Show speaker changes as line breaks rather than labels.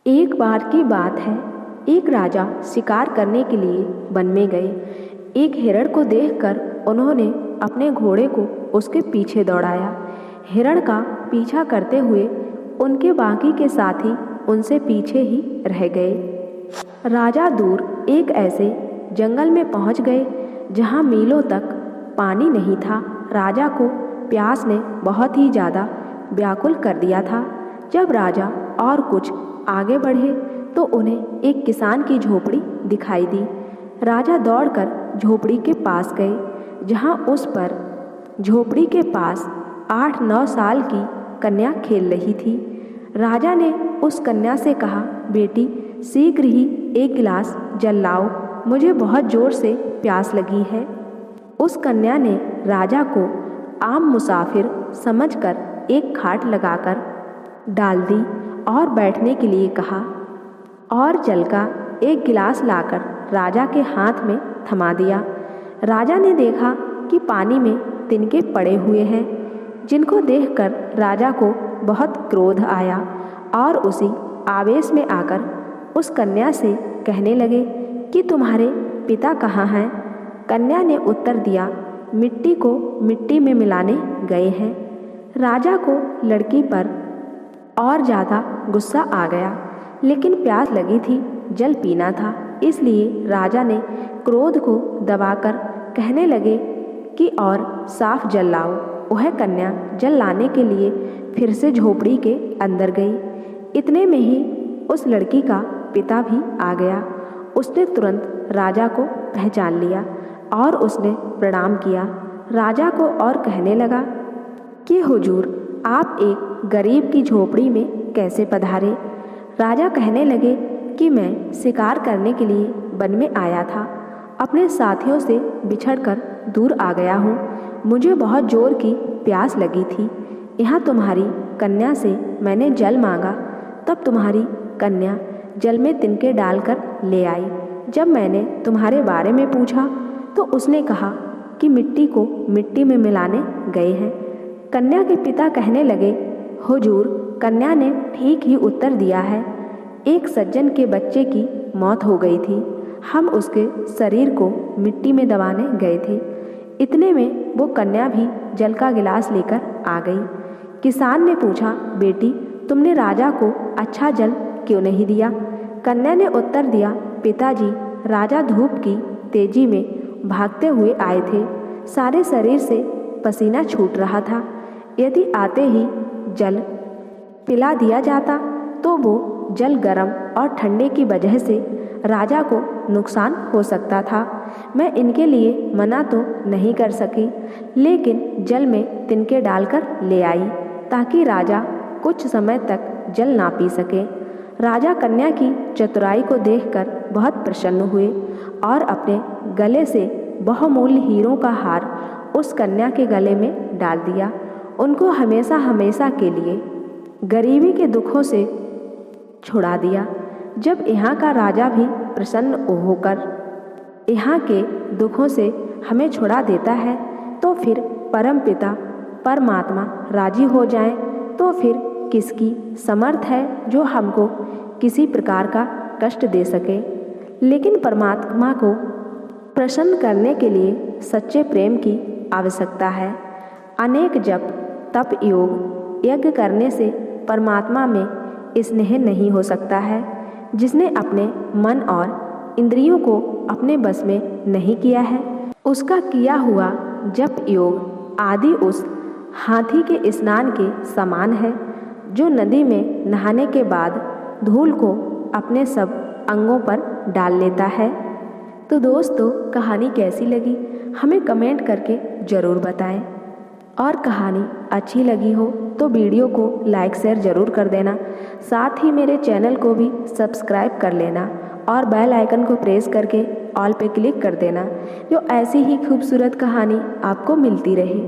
एक बार की बात है, एक राजा शिकार करने के लिए वन में गए। एक हिरण को देखकर उन्होंने अपने घोड़े को उसके पीछे दौड़ाया। हिरण का पीछा करते हुए उनके बाकी के साथी उनसे पीछे ही रह गए। राजा दूर एक ऐसे जंगल में पहुंच गए जहां मीलों तक पानी नहीं था। राजा को प्यास ने बहुत ही ज़्यादा व्याकुल कर दिया था। जब राजा और कुछ आगे बढ़े तो उन्हें एक किसान की झोपड़ी दिखाई दी। राजा दौड़कर झोपड़ी के पास गए, जहां उस पर झोपड़ी के पास 8-9 साल की कन्या खेल रही थी। राजा ने उस कन्या से कहा, बेटी शीघ्र ही एक गिलास जल लाओ, मुझे बहुत जोर से प्यास लगी है। उस कन्या ने राजा को आम मुसाफिर समझकर एक खाट लगाकर डाल दी और बैठने के लिए कहा और जल का एक गिलास लाकर राजा के हाथ में थमा दिया। राजा ने देखा कि पानी में तिनके पड़े हुए हैं, जिनको देखकर राजा को बहुत क्रोध आया और उसी आवेश में आकर उस कन्या से कहने लगे कि तुम्हारे पिता कहाँ हैं। कन्या ने उत्तर दिया, मिट्टी को मिट्टी में मिलाने गए हैं। राजा को लड़की पर और ज़्यादा गुस्सा आ गया, लेकिन प्यास लगी थी, जल पीना था, इसलिए राजा ने क्रोध को दबाकर कहने लगे कि और साफ जल लाओ। वह कन्या जल लाने के लिए फिर से झोपड़ी के अंदर गई। इतने में ही उस लड़की का पिता भी आ गया। उसने तुरंत राजा को पहचान लिया और उसने प्रणाम किया राजा को और कहने लगा कि हुजूर, आप एक गरीब की झोपड़ी में कैसे पधारे। राजा कहने लगे कि मैं शिकार करने के लिए वन में आया था, अपने साथियों से बिछड़कर दूर आ गया हूँ। मुझे बहुत जोर की प्यास लगी थी। यहाँ तुम्हारी कन्या से मैंने जल मांगा, तब तुम्हारी कन्या जल में तिनके डालकर ले आई। जब मैंने तुम्हारे बारे में पूछा तो उसने कहा कि मिट्टी को मिट्टी में मिलाने गए हैं। कन्या के पिता कहने लगे, हुजूर, कन्या ने ठीक ही उत्तर दिया है। एक सज्जन के बच्चे की मौत हो गई थी, हम उसके शरीर को मिट्टी में दबाने गए थे। इतने में वो कन्या भी जल का गिलास लेकर आ गई। किसान ने पूछा, बेटी तुमने राजा को अच्छा जल क्यों नहीं दिया। कन्या ने उत्तर दिया, पिताजी, राजा धूप की तेजी में भागते हुए आए थे, सारे शरीर से पसीना छूट रहा था। यदि आते ही जल पिला दिया जाता तो वो जल गर्म और ठंडे की वजह से राजा को नुकसान हो सकता था। मैं इनके लिए मना तो नहीं कर सकी, लेकिन जल में तिनके डालकर ले आई ताकि राजा कुछ समय तक जल ना पी सके। राजा कन्या की चतुराई को देखकर बहुत प्रसन्न हुए और अपने गले से बहुमूल्य हीरों का हार उस कन्या के गले में डाल दिया। उनको हमेशा हमेशा के लिए गरीबी के दुखों से छुड़ा दिया। जब यहाँ का राजा भी प्रसन्न होकर यहाँ के दुखों से हमें छुड़ा देता है तो फिर परम पिता परमात्मा राजी हो जाएं, तो फिर किसकी समर्थ है जो हमको किसी प्रकार का कष्ट दे सके। लेकिन परमात्मा को प्रसन्न करने के लिए सच्चे प्रेम की आवश्यकता है। अनेक जप तप योग यज्ञ करने से परमात्मा में स्नेह नहीं हो सकता है। जिसने अपने मन और इंद्रियों को अपने बस में नहीं किया है, उसका किया हुआ जप योग आदि उस हाथी के स्नान के समान है जो नदी में नहाने के बाद धूल को अपने सब अंगों पर डाल लेता है। तो दोस्तों, कहानी कैसी लगी हमें कमेंट करके ज़रूर बताएं, और कहानी अच्छी लगी हो तो वीडियो को लाइक शेयर ज़रूर कर देना। साथ ही मेरे चैनल को भी सब्सक्राइब कर लेना और बेल आइकन को प्रेस करके ऑल पे क्लिक कर देना, जो ऐसी ही खूबसूरत कहानी आपको मिलती रहे।